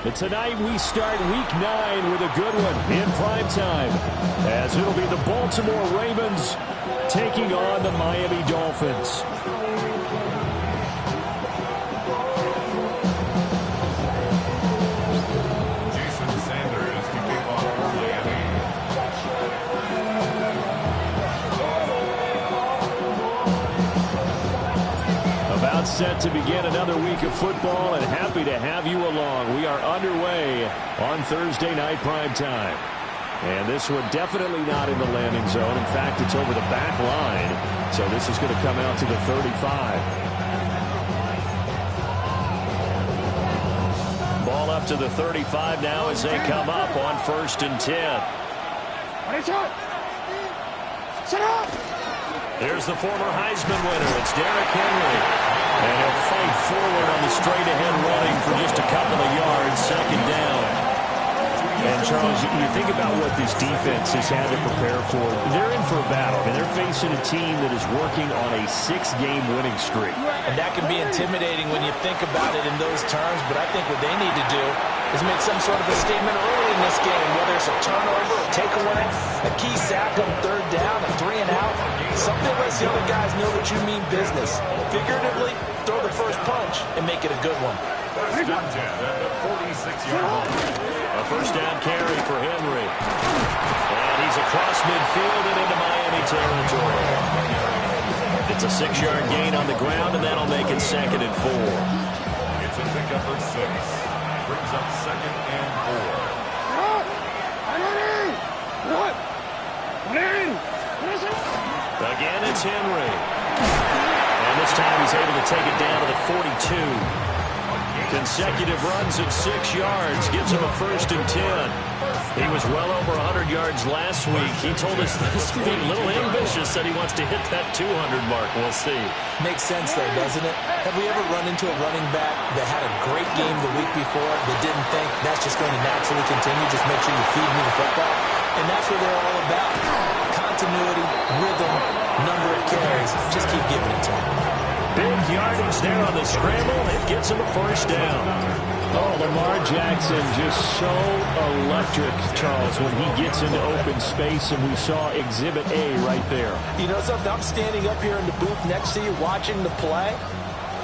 But tonight we start week 9 with a good one in prime time, as it'll be the Baltimore Ravens taking on the Miami Dolphins. Set to begin another week of football, and happy to have you along. We are underway on Thursday night prime time. And this one definitely not in the landing zone. In fact, it's over the back line. So this is going to come out to the 35. Ball up to the 35 now as they come up on 1st and 10. There's the former Heisman winner. It's Derrick Henry. And he'll fight forward on the straight-ahead running for just a couple of yards, 2nd down. And, Charles, you think about what this defense has had to prepare for. They're in for a battle. I mean, they're facing a team that is working on a 6-game winning streak. And that can be intimidating when you think about it in those terms, but I think what they need to do is make some sort of a statement early in this game, whether it's a turnover, a takeaway, a key sack on 3rd down, a 3-and-out. Something lets the other guys know that you mean business. Figuratively, throw the first punch and make it a good one. 1st and 10 at the 46-yard line. A 1st down carry for Henry. And he's across midfield and into Miami territory. It's a 6-yard gain on the ground, and that'll make it 2nd and 4. It's a pickup for 6. Brings up 2nd and 4. Again, it's Henry. And this time he's able to take it down to the 42. Consecutive runs of 6 yards gives him a 1st and 10. He was well over 100 yards last week. He told us this week, a little ambitious, said he wants to hit that 200 mark. We'll see. Makes sense, though, doesn't it? Have we ever run into a running back that had a great game the week before that didn't think that's just going to naturally continue? Just make sure you feed me the football. And that's what they're all about. Continuity, rhythm, number of carries. Just keep giving it to him. Big yardage there on the scramble. It gets him a 1st down. Oh, Lamar Jackson just so electric, Charles, when he gets into open space, and we saw Exhibit A right there. You know something? I'm standing up here in the booth next to you watching the play.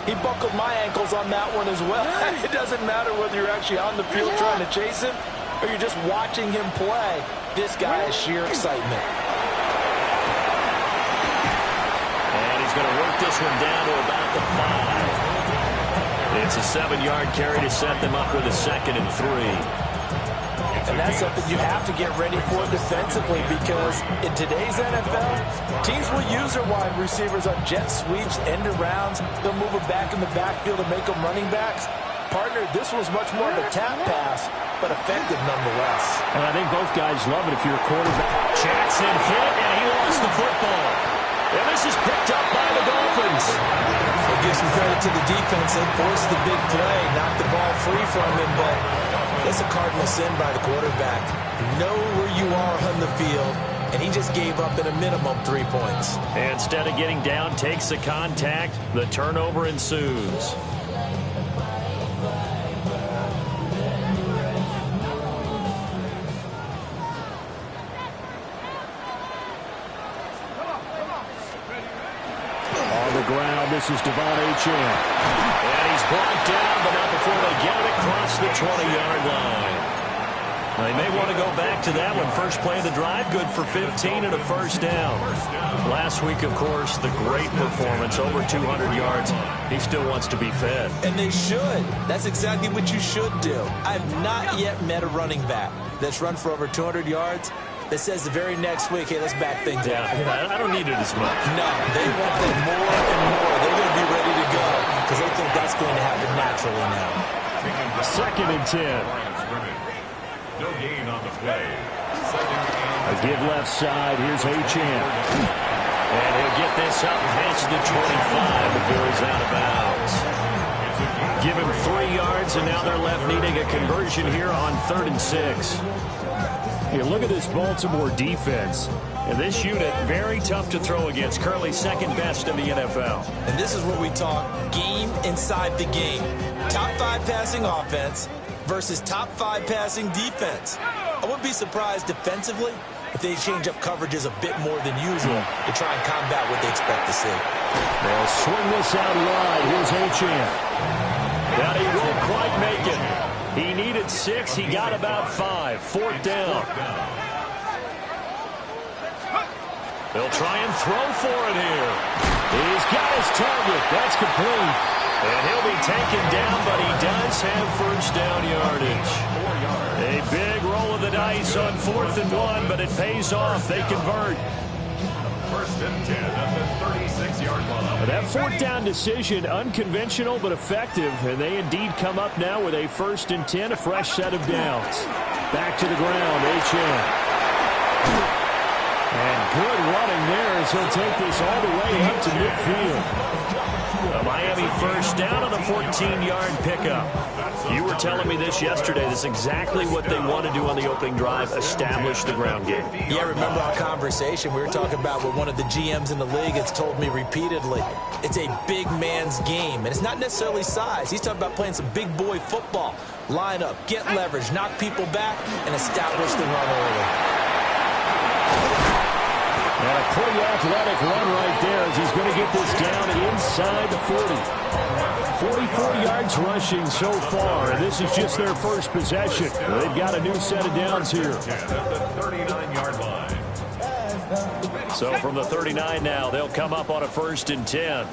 He buckled my ankles on that one as well. It doesn't matter whether you're actually on the field trying to chase him or you're just watching him play. This guy has sheer excitement. Going to work this one down to about the 5. It's a 7-yard carry to set them up with a 2nd and 3. And that's something you have to get ready for defensively, because in today's NFL, teams will use their wide receivers on jet sweeps, end arounds. They'll move them back in the backfield and make them running backs. Partner, this was much more of a tap pass, but effective nonetheless. And I think both guys love it if you're a quarterback. Jackson hit, and he lost the football. And this is picked up by the Dolphins. We'll give some credit to the defense. They forced the big play, knocked the ball free from him, but it's a cardinal sin by the quarterback. Know where you are on the field, and he just gave up at a minimum 3 points. And instead of getting down, takes the contact. The turnover ensues. Ground. This is Devon Achane. And he's brought down, but not before they get it across the 20-yard line. They may want to go back to that one. First play of the drive, good for 15 and a 1st down. Last week, of course, the great performance, over 200 yards. He still wants to be fed. And they should. That's exactly what you should do. I've not yet met a running back that's run for over 200 yards that says the very next week, hey, let's back things up. I don't need it as much. No, they want them more and more. They're going to be ready to go because they think that's going to happen naturally now. 2nd and 10. No gain on the play. A give left side. Here's Achane. And he'll get this up past the 25 before he's out of bounds. Give him 3 yards, and now they're left needing a conversion here on 3rd and 6. You look at this Baltimore defense. And this unit, very tough to throw against. Currently second best in the NFL. And this is what we talk game inside the game. Top 5 passing offense versus top 5 passing defense. I wouldn't be surprised defensively if they change up coverages a bit more than usual to try and combat what they expect to see. They'll swing this out wide. Here's Achane. Now he won't quite make it. He needed 6. He got about 5. 4th down. They'll try and throw for it here. He's got his target. That's complete. And he'll be taken down, but he does have first down yardage. A big roll of the dice on 4th and 1, but it pays off. They convert. First and 10 at the 36-yard line. That 4th down decision, unconventional but effective, and they indeed come up now with a 1st and 10, a fresh set of downs. Back to the ground, Achane. And good running there as he'll take this all the way up to midfield. A Miami first down on a 14-yard pickup. You were telling me this yesterday. This is exactly what they want to do on the opening drive, establish the ground game. Yeah, remember our conversation? We were talking about what one of the GMs in the league has told me repeatedly. It's a big man's game, and it's not necessarily size. He's talking about playing some big boy football. Line up, get leverage, knock people back, and establish the run early. And a pretty athletic run right there as he's going to get this down inside the 40. 44 yards rushing so far, and this is just their first possession. They've got a new set of downs here. So from the 39 now, they'll come up on a 1st and 10.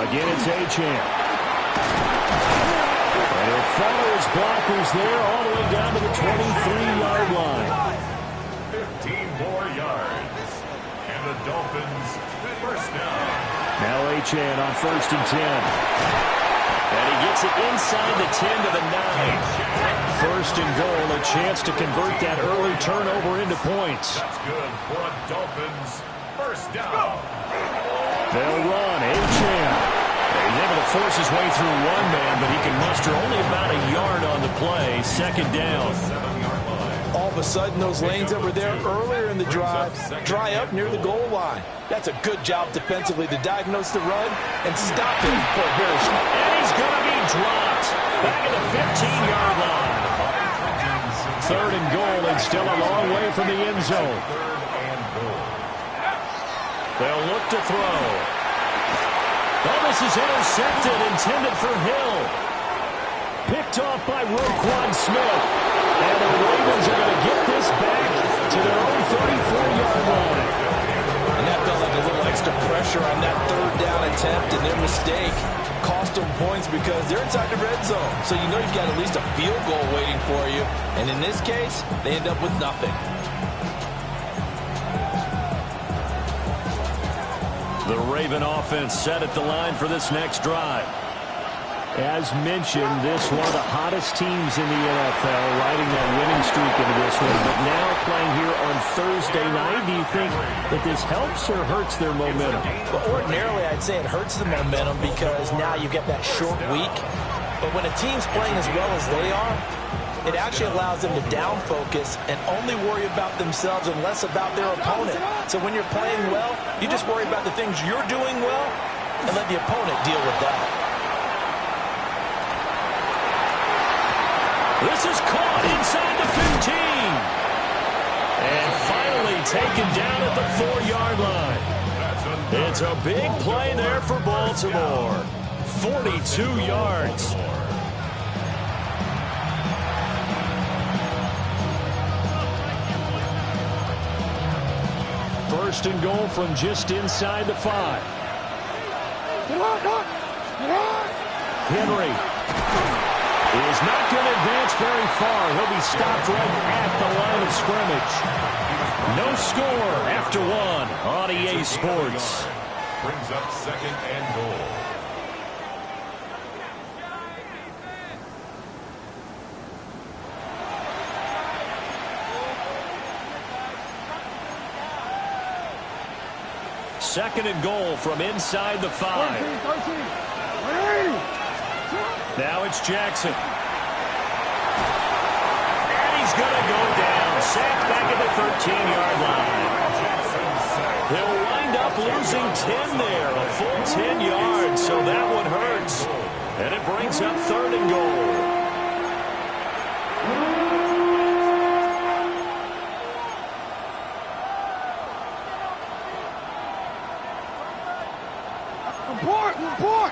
Again, it's Achane. And he'll follow his blockers there all the way down to the 23-yard line. 15 more yards. And the Dolphins first down. Now Achane on 1st and 10. And he gets it inside the 10 to the 9. 1st and goal, a chance to convert that early turnover into points. That's good for a Dolphins first down. They'll run. Achane. He's able to force his way through one man, but he can muster only about a yard on the play. 2nd down. All of a sudden, those lanes that were there earlier in the drive dry up near the goal line. That's a good job defensively to diagnose the run and stop him for a very short. And he's going to be dropped back at the 15-yard line. 3rd and goal, and still a long way from the end zone. They'll look to throw. Oh, this is intercepted, intended for Hill. Picked off by Roquan Smith. And the Ravens are going to get this back to their own 34-yard line. And that felt like a little extra pressure on that 3rd down attempt, and their mistake cost them points because they're inside the red zone. So you know you've got at least a field goal waiting for you. And in this case, they end up with nothing. The Raven offense set at the line for this next drive. As mentioned, this one of the hottest teams in the NFL, riding that winning streak into this one. But now playing here on Thursday night, do you think that this helps or hurts their momentum? Well, ordinarily, I'd say it hurts the momentum because now you get that short week. But when a team's playing as well as they are, it actually allows them to down focus and only worry about themselves and less about their opponent. So when you're playing well, you just worry about the things you're doing well and let the opponent deal with that. This is caught inside the 15. And finally taken down at the 4-yard line. It's a big play there for Baltimore. 42 yards. First and goal from just inside the 5. Henry is not going to advance very far. He'll be stopped right at the line of scrimmage. No score after 1 on EA Sports. Brings up 2nd and goal. 2nd and goal from inside the 5. Now it's Jackson. And he's going to go down. Sacked back at the 13-yard line. He'll wind up losing 10 there. A full 10 yards, so that one hurts. And it brings up 3rd and goal. Report!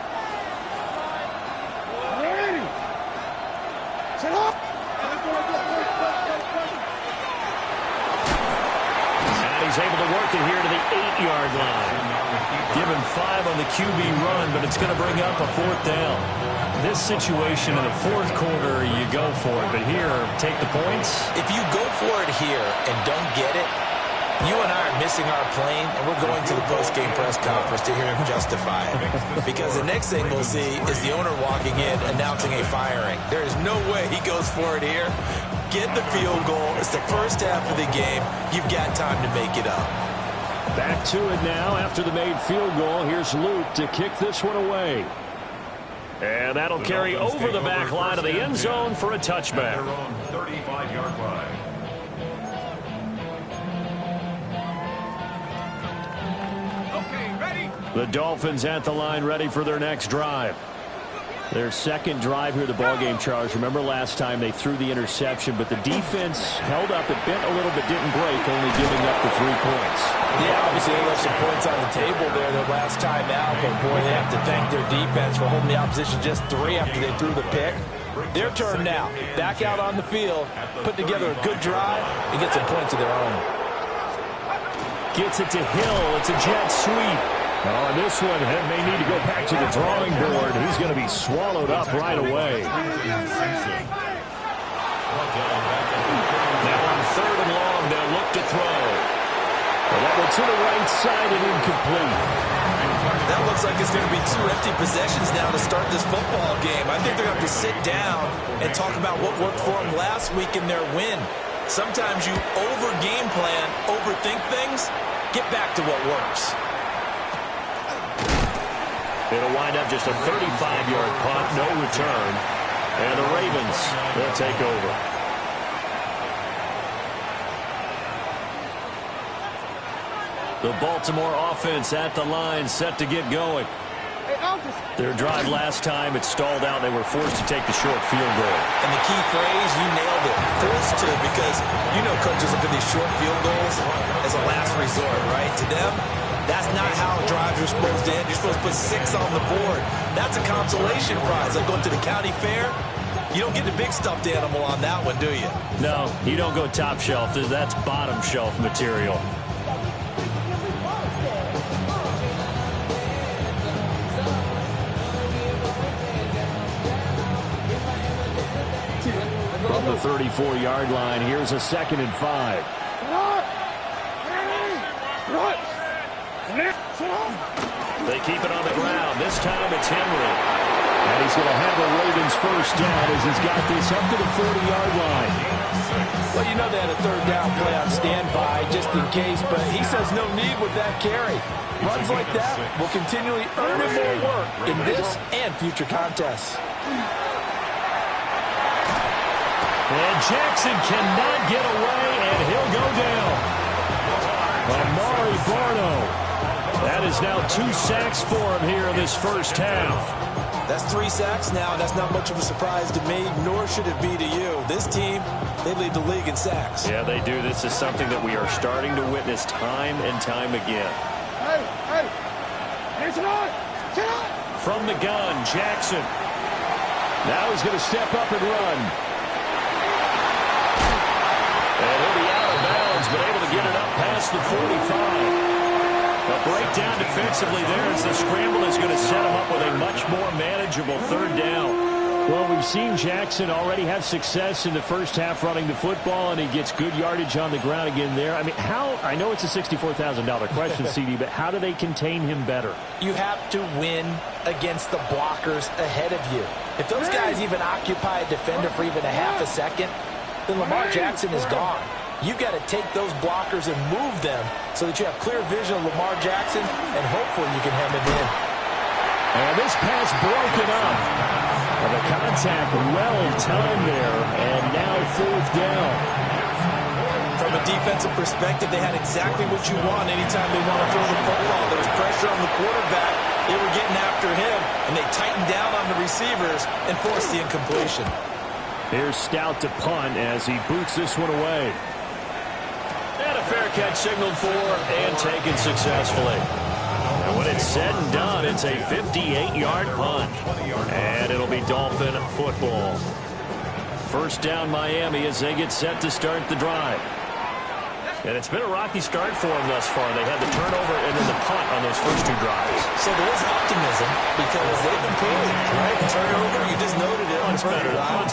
Ready! Set up! And he's able to work it here to the 8-yard line. Given 5 on the QB run, but it's going to bring up a 4th down. This situation in the 4th quarter, you go for it. But here, take the points. If you go for it here and don't get it, you and I are missing our plane, and we're going to the post-game press conference to hear him justify it. Because the next thing we'll see is the owner walking in announcing a firing. There is no way he goes for it here. Get the field goal. It's the first half of the game. You've got time to make it up. Back to it now after the made field goal. Here's Luke to kick this one away. And that'll carry over the back line of the end zone for a touchback. Their own 35-yard line. The Dolphins at the line, ready for their next drive. Their 2nd drive here, the ballgame, Charles. Remember last time they threw the interception, but the defense held up. It bent a little bit, didn't break, only giving up the 3 points. Yeah, obviously they left some points on the table there their last time out, but boy, they have to thank their defense for holding the opposition just 3 after they threw the pick. Their turn now. Back out on the field, put together a good drive, and get some points of their own. Gets it to Hill. It's a jet sweep. Oh, and this one may need to go back to the drawing board. He's going to be swallowed up right away. Now on 3rd and long, they'll look to throw. Well, that one to the right side and incomplete. That looks like it's going to be 2 empty possessions now to start this football game. I think they're going to have to sit down and talk about what worked for them last week in their win. Sometimes you over-game plan, overthink things, get back to what works. It'll wind up just a 35-yard punt, no return. And the Ravens, they'll take over. The Baltimore offense at the line, set to get going. Their drive last time, it stalled out. They were forced to take the short field goal. And the key phrase, you nailed it, forced to, because you know coaches look at these short field goals as a last resort, right? To them, that's not how drives are supposed to end. You're supposed to put 6 on the board. That's a consolation prize. Like going to the county fair, you don't get the big stuffed animal on that one, do you? No, you don't go top shelf. That's bottom shelf material. From the 34-yard line, here's a 2nd and 5. They keep it on the ground. This time it's Henry. And he's going to have a Ravens first down as he's got this up to the 40-yard line. Well, you know they had a 3rd down play on standby just in case, but he says no need with that carry. Runs like that will continually earn him more work in this and future contests. And Jackson cannot get away, and he'll go down. Amari Barno. That is now 2 sacks for him here in this first half. That's 3 sacks now, and that's not much of a surprise to me, nor should it be to you. This team, they lead the league in sacks. Yeah, they do. This is something that we are starting to witness time and time again. From the gun, Jackson. Now he's going to step up and run. And he'll be out of bounds, but able to get it up past the 45. A breakdown defensively there as the scramble is going to set him up with a much more manageable 3rd down. Well, we've seen Jackson already have success in the first half running the football, and he gets good yardage on the ground again there. I mean, I know it's a $64,000 question, CD, but how do they contain him better? You have to win against the blockers ahead of you. If those guys even occupy a defender for even a half a second, then Lamar Jackson is gone. You've got to take those blockers and move them so that you have clear vision of Lamar Jackson, and hopefully you can hem him in. And this pass broken up. And the contact well timed there, and now 4th down. From a defensive perspective, they had exactly what you want anytime they want to throw the football. There was pressure on the quarterback. They were getting after him, and they tightened down on the receivers and forced the incompletion. Here's Stout to punt as he boots this one away. And a fair catch signaled for and taken successfully. And when it's said and done, it's a 58-yard punt. And it'll be Dolphin football. First down Miami as they get set to start the drive. And it's been a rocky start for them thus far. They had the turnover and then the punt on those first 2 drives. So there is optimism because they've improved, right? Turnover, you just noted it. Punt's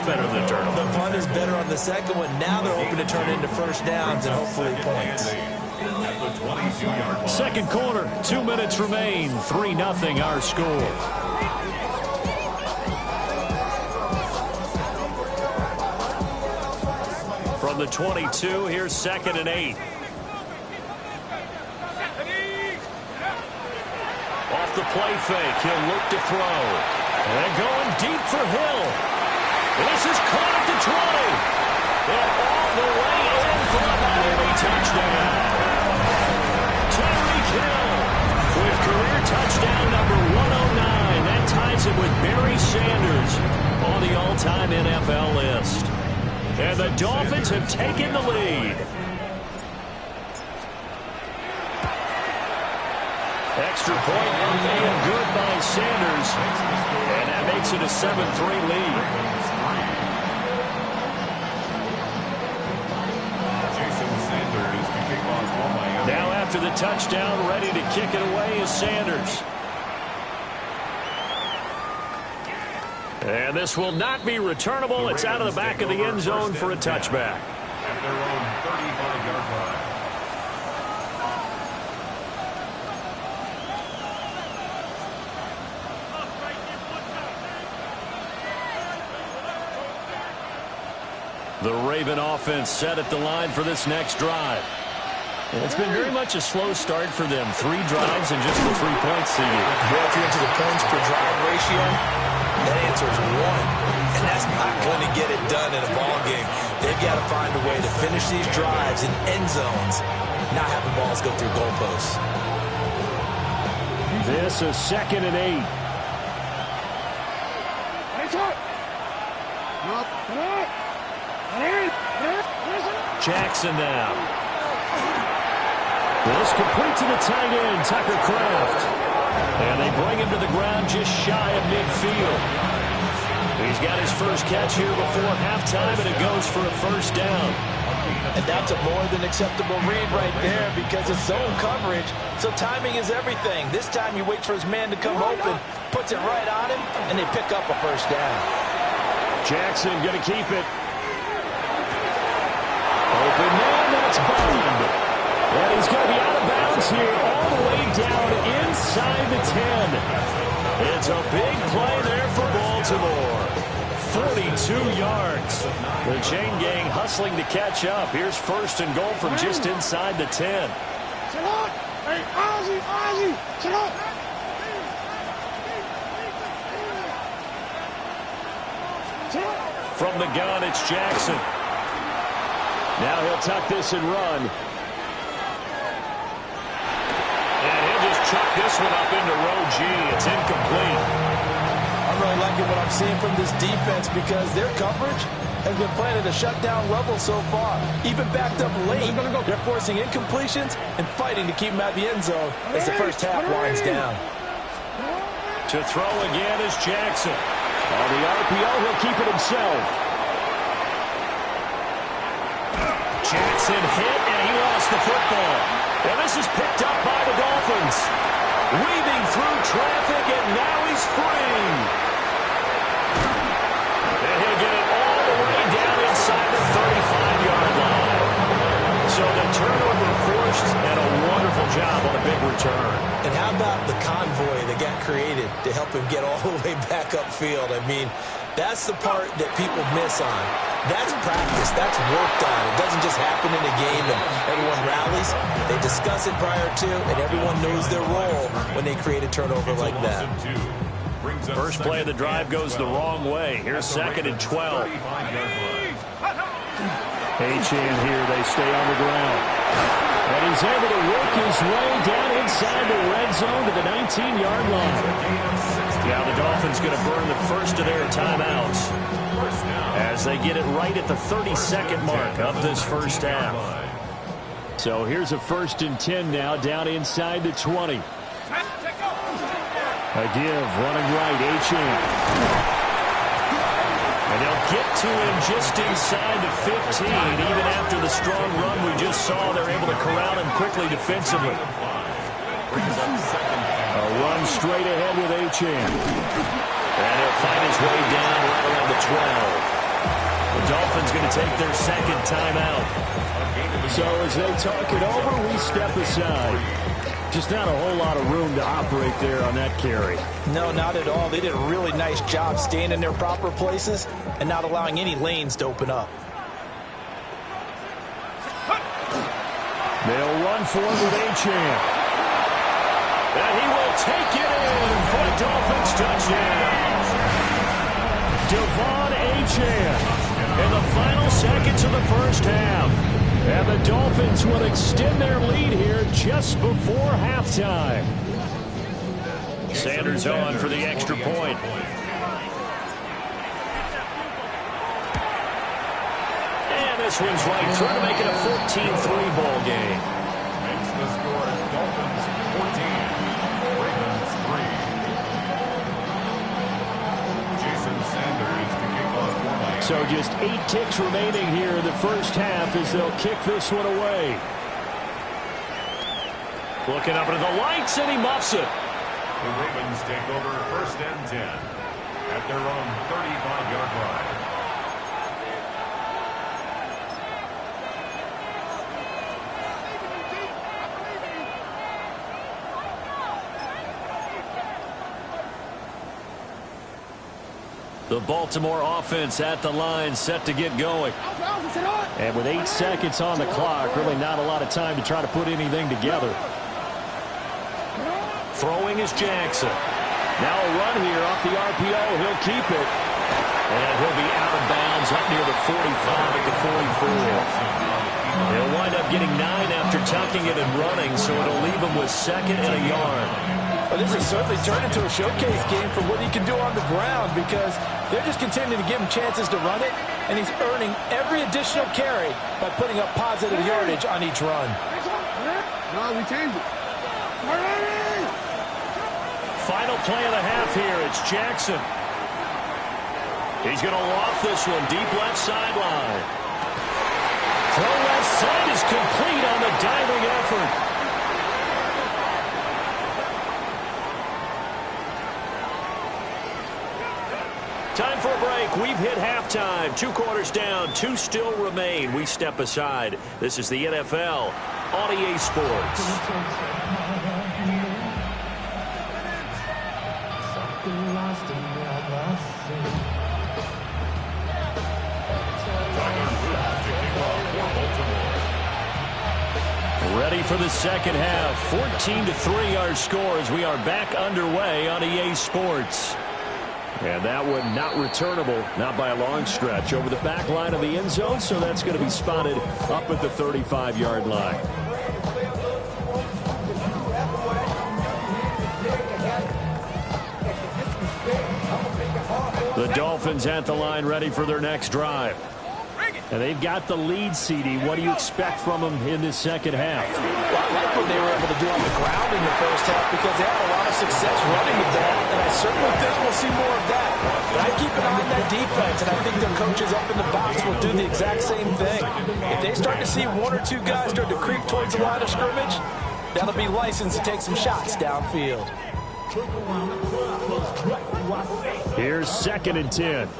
better than the turnover. The punt is better on the second one. Now they're hoping to turn into first downs and hopefully points. Second quarter, 2 minutes remain. 3-0 our score. From the 22, here's 2nd and 8. Off the play fake, he'll look to throw. And going deep for Hill. This is caught at the 20. And all the way in for a Miami touchdown. Tyreek Hill with career touchdown number 109. That ties it with Barry Sanders on the all-time NFL list. And the Dolphins have taken the lead. Extra point and good by Sanders. And that makes it a 7-3 lead. Now after the touchdown, ready to kick it away is Sanders. And this will not be returnable. It's out of the back of the end zone for a touchback. At their own 35-yard line. The Raven offense set at the line for this next drive. And it's been very much a slow start for them. 3 drives and just the 3 points to you. If you're into the points per drive ratio, that answer is 1. And that's not going to get it done in a ball game. They've got to find a way to finish these drives in end zones, not having balls go through goalposts. This is 2nd and 8. Jackson now. This complete to the tight end, Tucker Kraft. And they bring him to the ground just shy of midfield. He's got his first catch here before halftime, and it goes for a first down. And that's a more than acceptable read right there because it's zone coverage, so timing is everything. This time he waits for his man to come open, puts it right on him, and they pick up a first down. Jackson going to keep it. Open man, that's Bond. And he's going to be out of bounds here all the way down inside the 10. It's a big play there for Baltimore. 42 yards. The chain gang hustling to catch up. Here's first and goal from just inside the 10. Hey, Ozzie, sit up. From the gun, it's Jackson. Now he'll tuck this and run. And he'll just chuck this one up into row G. It's incomplete. I'm really liking what I'm seeing from this defense because their coverage has been playing at a shutdown level so far. Even backed up late, they're forcing incompletions and fighting to keep them out of the end zone as the first half winds down. To throw again is Jackson. On the RPO, he'll keep it himself. Jackson hit, and he lost the football. And this is picked up by the Dolphins. Weaving through traffic, and now he's free. And he'll get it all the way down inside the 35-yard line. So the turnover forced, and a wonderful job on a big return. And how about the convoy that got created to help him get all the way back upfield? I mean, that's the part that people miss on. That's practice. That's work done. It doesn't just happen in a game and everyone rallies. They discuss it prior to, and everyone knows their role when they create a turnover like that. First play of the drive goes the wrong way. Here's 2nd and 12. Achane here. They stay on the ground. And he's able to work his way down inside the red zone to the 19-yard line. Now the Dolphins going to burn the first of their timeouts as they get it right at the 32nd mark of this first half. So here's a 1st and 10 now down inside the 20. A give, running right, Achane. And they'll get to him just inside the 15. Even after the strong run we just saw, they're able to corral him quickly defensively. A run straight ahead with Achane. And he'll find his way down right around the 12. The Dolphins going to take their 2nd timeout. So as they talk it over, we step aside. Just not a whole lot of room to operate there on that carry. No, not at all. They did a really nice job staying in their proper places and not allowing any lanes to open up. They'll run for it with Achane. And he will take it in for a Dolphins touchdown. Devon Achane in the final seconds of the first half. And the Dolphins will extend their lead here just before halftime. Sanders on for the extra point. And this one's right through to make it a 14-3 ball game. Makes the score Dolphins 14, Ravens 3. Jason Sanders to kick off for Miami. So just 8 ticks remaining here in the first half as they'll kick this one away. Looking up into the lights, and he muffs it. The Ravens take over 1st and 10 at their own 35-yard line. The Baltimore offense at the line, set to get going. And with 8 seconds on the clock, really not a lot of time to try to put anything together. Throwing is Jackson. Now a run here off the RPO. He'll keep it. And he'll be out of bounds up near the 45 at the 44. He'll wind up getting 9 after tucking it and running, so it'll leave him with 2nd and a yard. Well, this has certainly turned into a showcase game for what he can do on the ground because they're just continuing to give him chances to run it, and he's earning every additional carry by putting up positive yardage on each run. No, we changed it. Final play of the half here. It's Jackson. He's going to loft this one deep left sideline. Throw left side is complete on the diving effort. Time for a break. We've hit halftime. 2 quarters down. 2 still remain. We step aside. This is the NFL on EA Sports. Ready for the second half. 14-3 our score as we are back underway on EA Sports. And that one not returnable, not by a long stretch, over the back line of the end zone, so that's going to be spotted up at the 35-yard line. The Dolphins at the line ready for their next drive. And they've got the lead, CD. What do you expect from them in this second half? Well, I like what they were able to do on the ground in the first half because they had a lot of success running the ball, and I certainly think we'll see more of that. But I keep an eye on that defense, and I think their coaches up in the box will do the exact same thing. If they start to see 1 or 2 guys start to creep towards the line of scrimmage, that'll be licensed to take some shots downfield. Here's 2nd and 10.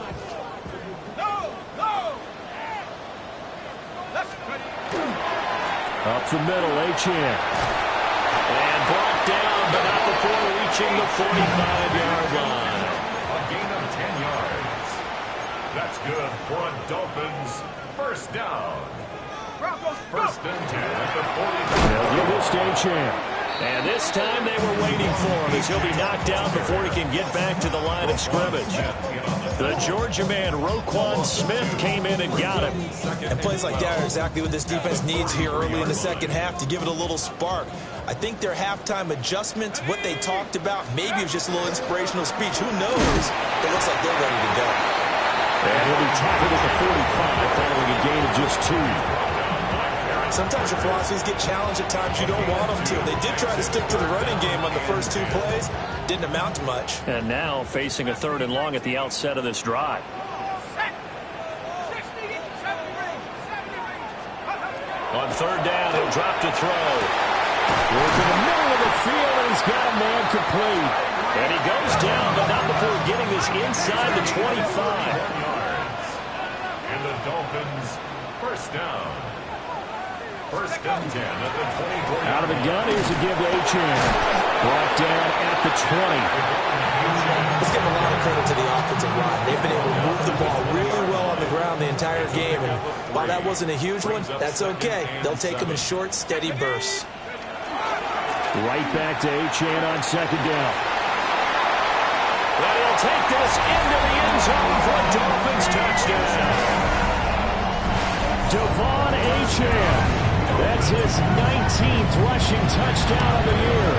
Up the middle, Achane. And brought down, but not before reaching the 45-yard line. A gain of 10 yards. That's good for a Dolphins first down. First and 10 at the 40. They'll give this to Achane. And this time they were waiting for him as he'll be knocked down before he can get back to the line of scrimmage. The Georgia man, Roquan Smith, came in and got him. And plays like that are exactly what this defense needs here early in the second half to give it a little spark. I think their halftime adjustments, what they talked about, maybe it was just a little inspirational speech. Who knows? It looks like they're ready to go. And he'll be tackled at the 45 following a gain of just 2. Sometimes your philosophies get challenged at times you don't want them to. They did try to stick to the running game on the first 2 plays. Didn't amount to much. And now facing a 3rd and long at the outset of this drive. On 3rd down, he'll drop to throw. Working the middle of the field, and he's got a man complete. And he goes down, but not before getting this inside the 25. And the Dolphins first down. First and 10 at the 24. Out of the gun, here's a give to Achane. Brought down at the 20. Let's give a lot of credit to the offensive line. They've been able to move the ball really well on the ground the entire game. And while that wasn't a huge one, that's okay. They'll take them in short, steady bursts. Right back to Achane on 2nd down. Well, he'll take this into the end zone for a Dolphins touchdown. Devon Achane. That's his 19th rushing touchdown of the year.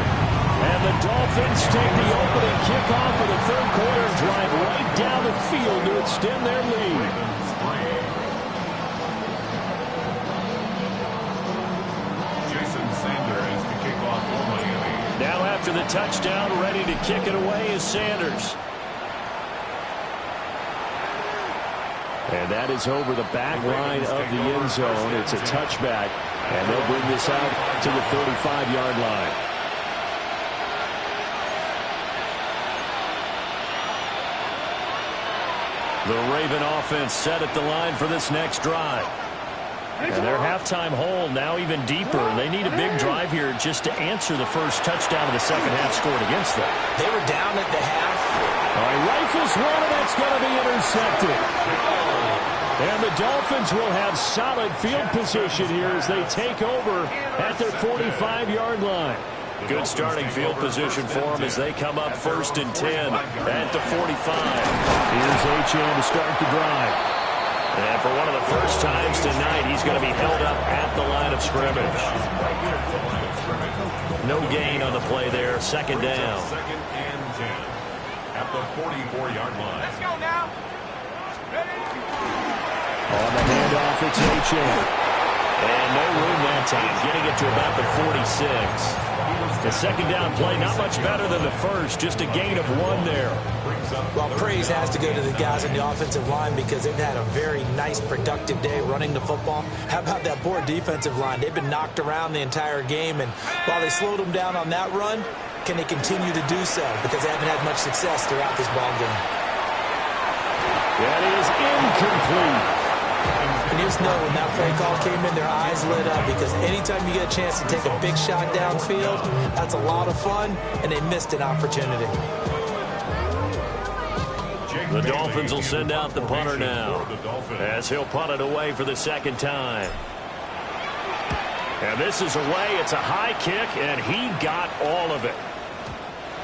And the Dolphins take the opening kickoff of the 3rd quarter and drive right down the field to extend their lead. Jason Sanders to kick off for Miami. Now after the touchdown, ready to kick it away is Sanders. And that is over the back line of the end zone. It's a touchback. And they'll bring this out to the 35-yard line. The Raven offense set at the line for this next drive. And their halftime hole now even deeper. They need a big drive here just to answer the first touchdown of the second half scored against them. They were down at the half. All right, rifles one, and that's going to be intercepted. And the Dolphins will have solid field position here as they take over at their 45-yard line. Good starting field position for them as they come up 1st and 10 at the 45. Here's Achane to start the drive. And for one of the first times tonight, he's going to be held up at the line of scrimmage. No gain on the play there. 2nd down. 2nd and 10 at the 44-yard line. Let's go now. On the handoff, it's Achane. And no room that time, getting it to about the 46. The 2nd down play, not much better than the first, just a gain of 1 there. Well, praise has to go to the guys on the offensive line because they've had a very nice, productive day running the football. How about that poor defensive line? They've been knocked around the entire game, and while they slowed them down on that run, can they continue to do so? Because they haven't had much success throughout this ball game. That is incomplete. And you just know when that play call came in, their eyes lit up because anytime you get a chance to take a big shot downfield, that's a lot of fun, and they missed an opportunity. The Dolphins will send out the punter now as he'll punt it away for the 2nd time. And this is away. It's a high kick, and he got all of it.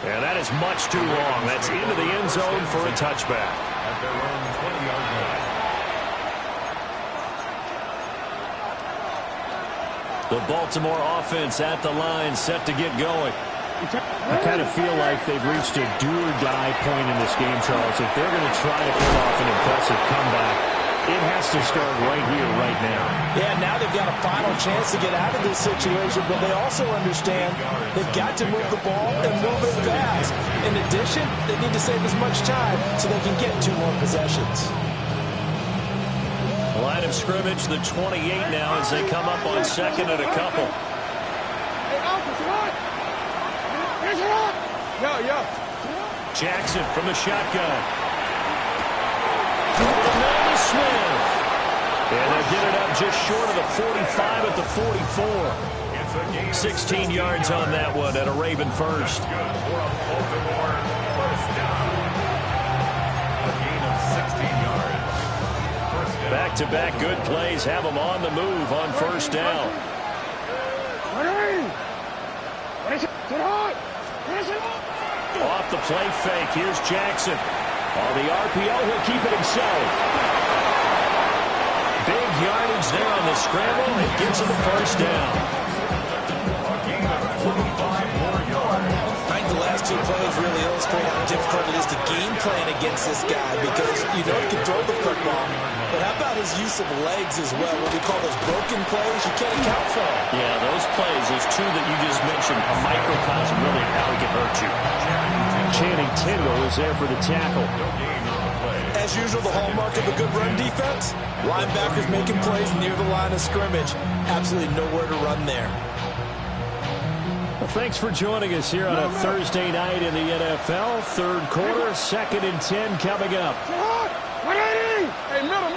And that is much too long. That's into the end zone for a touchback. At their own 20-yard line. The Baltimore offense at the line, set to get going. I kind of feel like they've reached a do-or-die point in this game, Charles. If they're going to try to pull off an impressive comeback, it has to start right here, right now. Yeah, now they've got a final chance to get out of this situation, but they also understand they've got to move the ball and move it fast. In addition, they need to save as much time so they can get 2 more possessions. Line of scrimmage, the 28 now as they come up on 2nd and a couple. Jackson from the shotgun. Smith. And they get it up just short of the 45 at the 44. 16 yards on that one at a Raven first. For a Baltimore first down. A gain of 16 yards. Back-to-back good plays have them on the move on first down. Off the play fake, here's Jackson. On the RPO, he'll keep it himself. Big yardage there on the scramble. It gets him the first down. A gain of 25 more yards. I think the last two plays really illustrate how difficult it is to game plan against this guy because you know he can throw the football. But how about his use of legs as well? What we call those broken plays, you can't account for them. Yeah, those plays, those two that you just mentioned, a microcosm really of how he can hurt you. Channing Tindall is there for the tackle. No gain on the play. As usual, the hallmark of a good run defense, linebackers making plays near the line of scrimmage. Absolutely nowhere to run there. Well, thanks for joining us here on a Thursday night in the NFL. Third quarter, 2nd and 10 coming up. Hey, middle.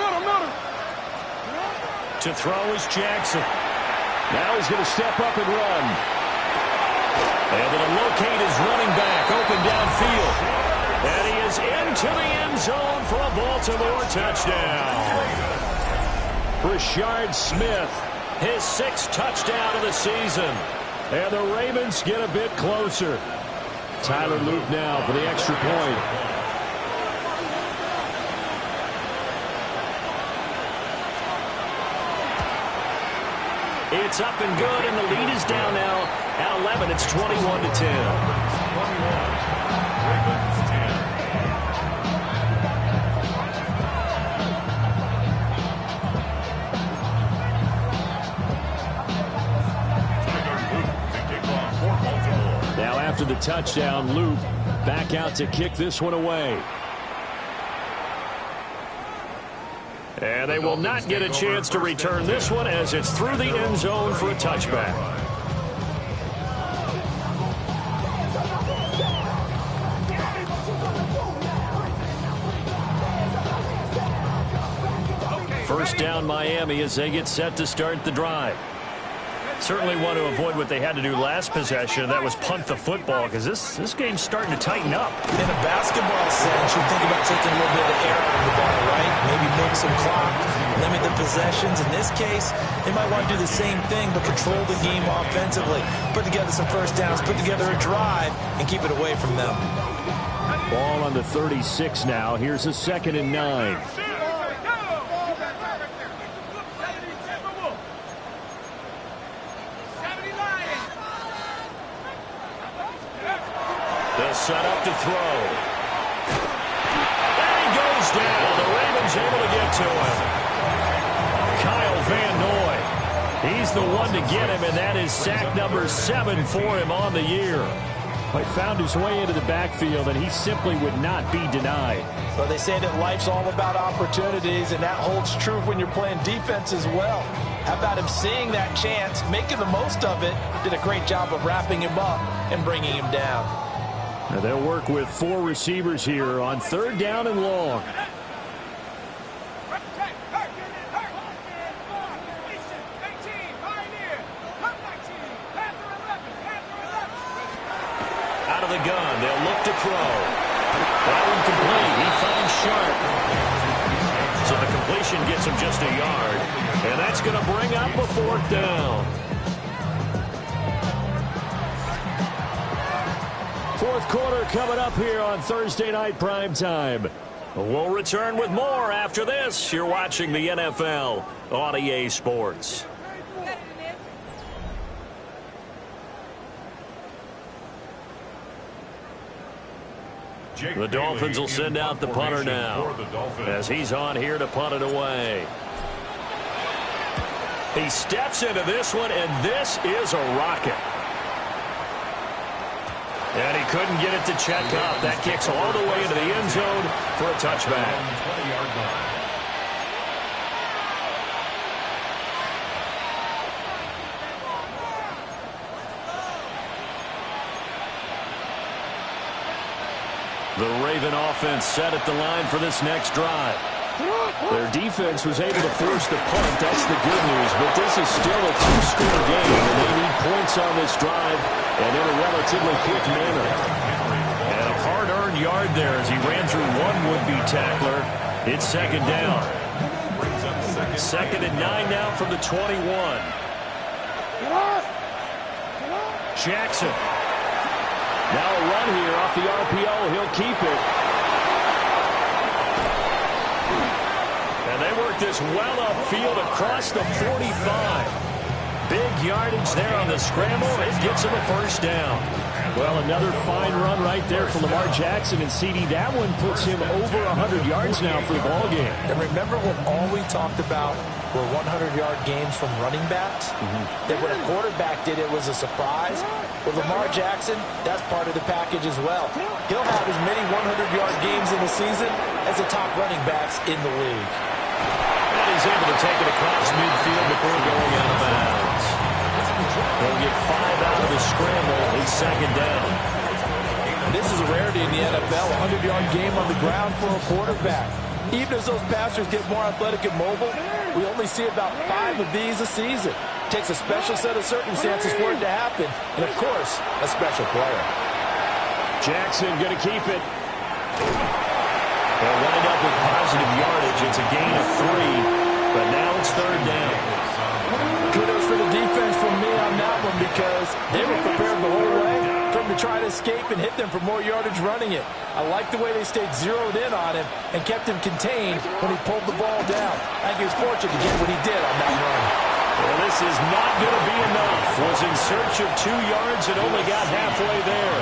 To throw is Jackson. Now he's going to step up and run. Able to locate his running back, open downfield. And he is into the end zone for a Baltimore touchdown. Rashard Smith, his 6th touchdown of the season. And the Ravens get a bit closer. Tyler Luke now for the extra point. It's up and good, and the lead is down now at 11. It's 21-10. 21. Ravens 10. Now after the touchdown, Luke back out to kick this one away. And they will not get a chance to return this one as it's through the end zone for a touchback. First down Miami as they get set to start the drive. Certainly want to avoid what they had to do last possession. That was punt the football because this game's starting to tighten up. In a basketball sense, you think about taking a little bit of air out of the ball, right? Maybe make some clock, limit the possessions. In this case, they might want to do the same thing but control the game offensively. Put together some first downs, put together a drive, and keep it away from them. Ball on the 36 now. Here's a 2nd and 9. They'll set up to throw. And he goes down. The Ravens able to get to him. Kyle Van Noy. He's the one to get him, and that is sack number 7 for him on the year. He found his way into the backfield, and he simply would not be denied. Well, they say that life's all about opportunities, and that holds true when you're playing defense as well. How about him seeing that chance, making the most of it, did a great job of wrapping him up and bringing him down. Now they'll work with 4 receivers here on 3rd down and long. Out of the gun, they'll look to throw. That one complete. He finds Sharp. So the completion gets him just a yard. And that's going to bring up a 4th down. 4th quarter coming up here on Thursday Night Primetime. We'll return with more after this. You're watching the NFL on EA Sports. The Dolphins will send out the punter now as he's on here to punt it away. He steps into this one, and this is a rocket. And he couldn't get it to check up. That kicks all the way into the end zone for a touchback. 20-yard line. The Raven offense set at the line for this next drive. Their defense was able to force the punt. That's the good news. But this is still a 2-score game, and they need points on this drive and in a relatively quick manner. And a hard-earned yard there as he ran through one would-be tackler. It's 2nd down. Brings 2nd and 9 now from the 21. Jackson. Now a run here off the RPO. He'll keep it. And they work this well upfield across the 45. Big yardage there on the scramble. It gets him a first down. Well, another fine run right there for Lamar Jackson. And CD, that one puts him over 100 yards now for the ball game. And remember when all we talked about were 100-yard games from running backs? That when a quarterback did it was a surprise. With Lamar Jackson, that's part of the package as well. He'll have as many 100-yard games in the season as the top running backs in the league. And he's able to take it across midfield before going out of bounds. They'll get 5 out of the scramble. It's 2nd down. This is a rarity in the NFL, a 100-yard game on the ground for a quarterback. Even as those passers get more athletic and mobile, we only see about 5 of these a season. It takes a special set of circumstances for it to happen, and of course, a special player. Jackson going to keep it. They'll wind up with positive yardage. It's a gain of 3, but now it's 3rd down. Kudos for the defense from me on that one because they were prepared the whole way for him to try to escape and hit them for more yardage running it. I like the way they stayed zeroed in on him and kept him contained when he pulled the ball down. I think he was fortunate to get what he did on that run. Well, this is not going to be enough. Was in search of 2 yards and only got halfway there.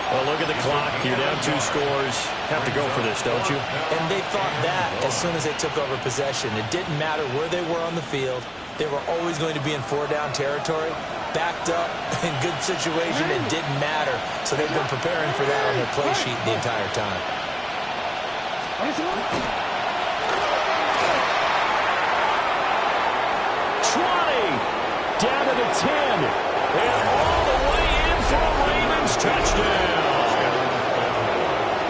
Well, look at the clock. You're down 2 scores. Have to go for this, don't you? And they thought that as soon as they took over possession. It didn't matter where they were on the field. They were always going to be in 4-down territory. Backed up, in good situation, it didn't matter. So they've been preparing for that on their play sheet the entire time. 20, down to the 10, and all the way in for a Ravens touchdown.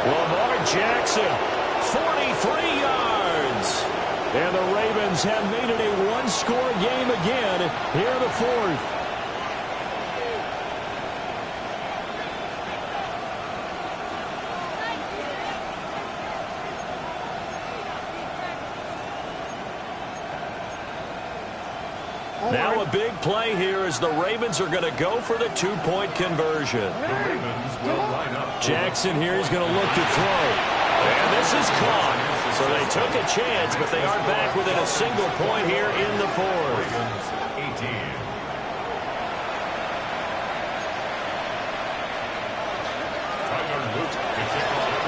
Lamar Jackson, 43 yards. And the Ravens have made it a 1-score game again here in the 4th. Now a big play here as the Ravens are going to go for the 2-point conversion. The Ravens will line up. Jackson here is going to look to throw. And this is caught. So they took a chance, but they are back within a single point here in the 4th. Ravens 18.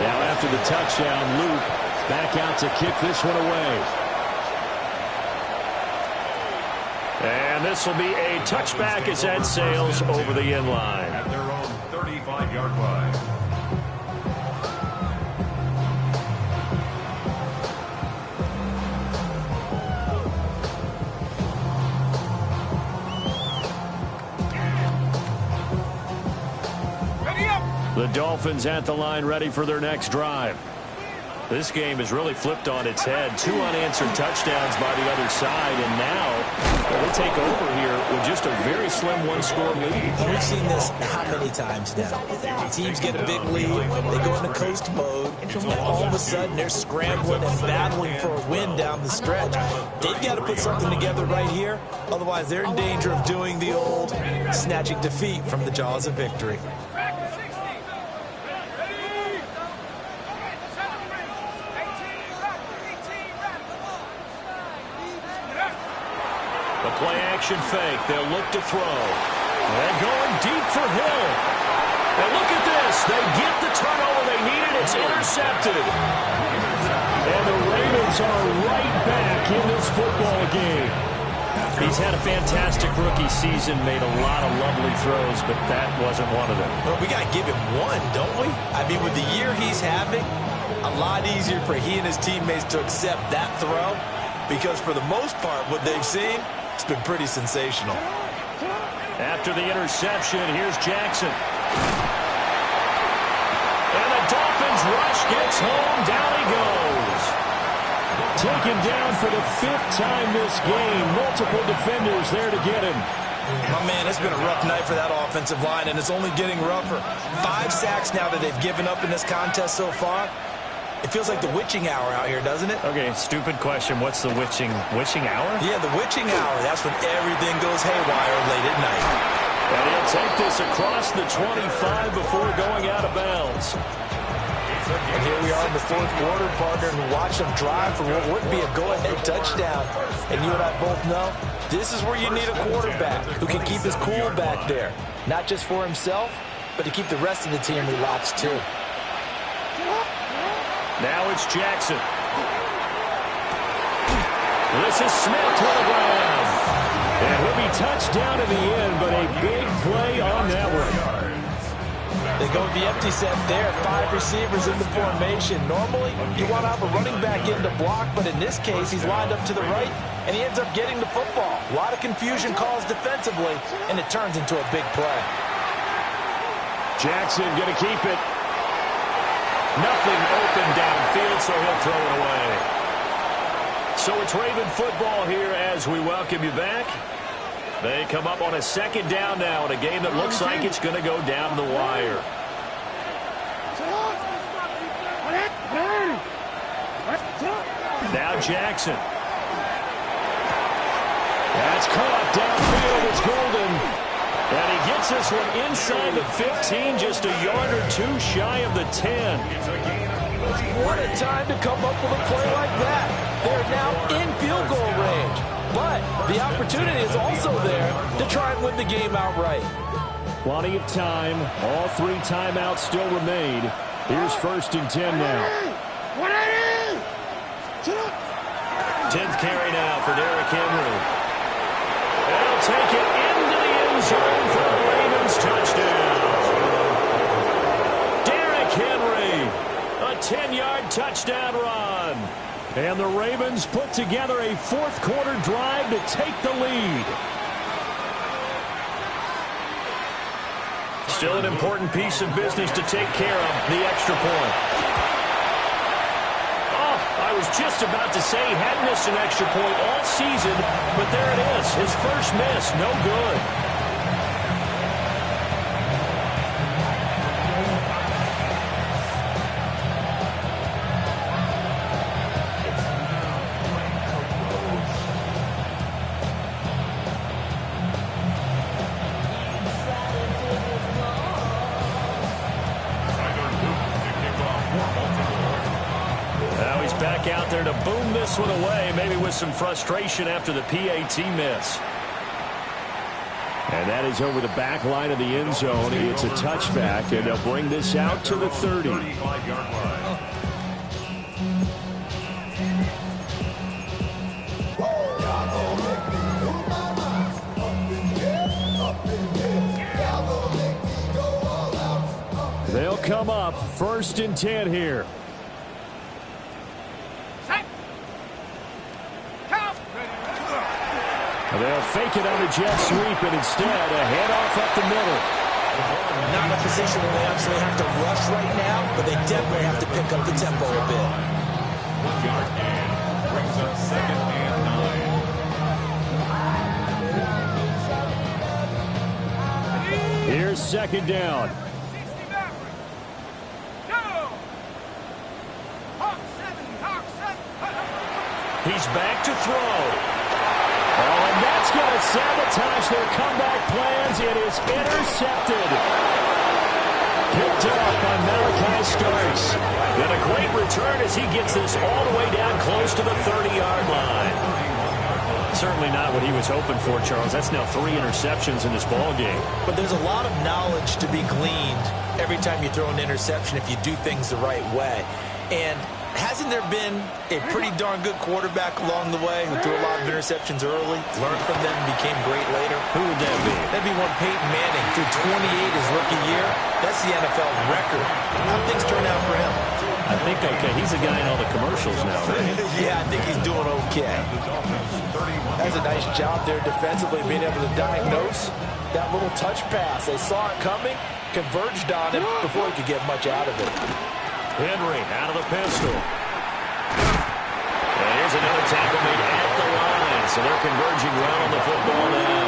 Now after the touchdown, Luke back out to kick this one away. And this will be a touchback as that sails over the end line. At their own 35-yard line. The Dolphins at the line ready for their next drive. This game has really flipped on its head. 2 unanswered touchdowns by the other side, and now they take over here with just a very slim 1-score lead. We've seen this how many times now? Teams get a big lead, they go into coast mode, and all of a sudden they're scrambling and battling for a win down the stretch. They've got to put something together right here, otherwise they're in danger of doing the old snatching defeat from the jaws of victory. Play-action fake. They'll look to throw. They're going deep for Hill. And look at this. They get the turnover they needed. It's intercepted. And the Ravens are right back in this football game. He's had a fantastic rookie season, made a lot of lovely throws, but that wasn't one of them. Well, we got to give him one, don't we? I mean, with the year he's having, a lot easier for he and his teammates to accept that throw because for the most part, what they've seen, it's been pretty sensational. After the interception, here's Jackson. And the Dolphins rush gets home. Down he goes. Taken down for the 5th time this game. Multiple defenders there to get him. My man, it's been a rough night for that offensive line, and it's only getting rougher. 5 sacks now that they've given up in this contest so far. It feels like the witching hour out here, doesn't it? Okay, stupid question. What's the witching hour? Yeah, the witching hour. That's when everything goes haywire late at night. And he'll take this across the 25 before going out of bounds. And here we are in the fourth quarter, partner, and watch them drive for what would be a go-ahead touchdown. And you and I both know this is where you need a quarterback who can keep his cool back there. Not just for himself, but to keep the rest of the team relaxed too. Now it's Jackson. This is Smith to the ground. And he'll be touched down in the end, but a big play on that one. They go with the empty set there, 5 receivers in the formation. Normally, you want to have a running back in to block, but in this case, he's lined up to the right, and he ends up getting the football. A lot of confusion caused defensively, and it turns into a big play. Jackson going to keep it. Nothing open downfield, so he'll throw it away. So it's Raven football here as we welcome you back. They come up on a second down now in a game that looks like it's going to go down the wire. Now Jackson. That's caught downfield. It's Golden. And he gets this one inside the 15, just a yard or two shy of the 10. What a time to come up with a play like that. They're now in field goal range. But the opportunity is also there to try and win the game outright. Plenty of time. All 3 timeouts still remain. Here's 1st and 10 now. 10th carry now for Derrick Henry. They'll take it into the end zone for the Ravens touchdown. Derrick Henry, a 10-yard touchdown run. And the Ravens put together a fourth-quarter drive to take the lead. Still an important piece of business to take care of, the extra point. Oh, I was just about to say he hadn't missed an extra point all season, but there it is, his first miss, no good. Out there to boom this one away, maybe with some frustration after the PAT miss. And that is over the back line of the end zone. It's a touchback, and they'll bring this out to the 30. They'll come up 1st and 10 here. They'll fake it on the jet sweep, and instead a handoff up the middle. Not in a position where they absolutely have to rush right now, but they definitely have to pick up the tempo a bit. 1-yard gain brings up 2nd and 9. Here's 2nd down. He's back to throw. Oh, and that's going to sabotage their comeback plans. It is intercepted. Picked up by Malachi Starks. And a great return as he gets this all the way down close to the 30-yard line. Certainly not what he was hoping for, Charles. That's now 3 interceptions in this ball game. But there's a lot of knowledge to be gleaned every time you throw an interception if you do things the right way. And hasn't there been a pretty darn good quarterback along the way who threw a lot of interceptions early, learned from them, and became great later? Who would that be? That'd be one Peyton Manning. Threw 28 his rookie year. That's the NFL record. How things turn out for him? I think okay. He's the guy in all the commercials now, right? Yeah, I think he's doing okay. That's a nice job there defensively, being able to diagnose that little touch pass. They saw it coming, converged on him before he could get much out of it. Henry out of the pistol. And here's another tackle made at the line. So they're converging well on the football now.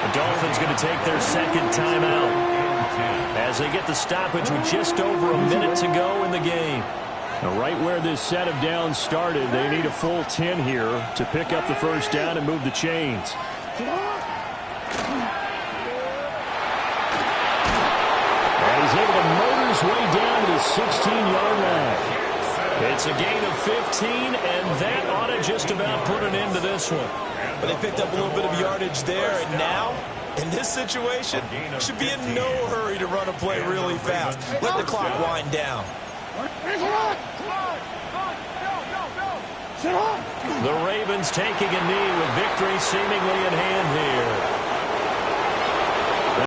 The Dolphins going to take their 2nd timeout. as they get the stoppage with just over a minute to go in the game. Now, right where this set of downs started, they need a full 10 here to pick up the first down and move the chains. And he's able to motor his way down to the 16-yard line. It's a gain of 15, and that ought to just about put an end to this one. But they picked up a little bit of yardage there, and now, in this situation, should be in no hurry to run a play really fast. Let the clock wind down. The Ravens taking a knee with victory seemingly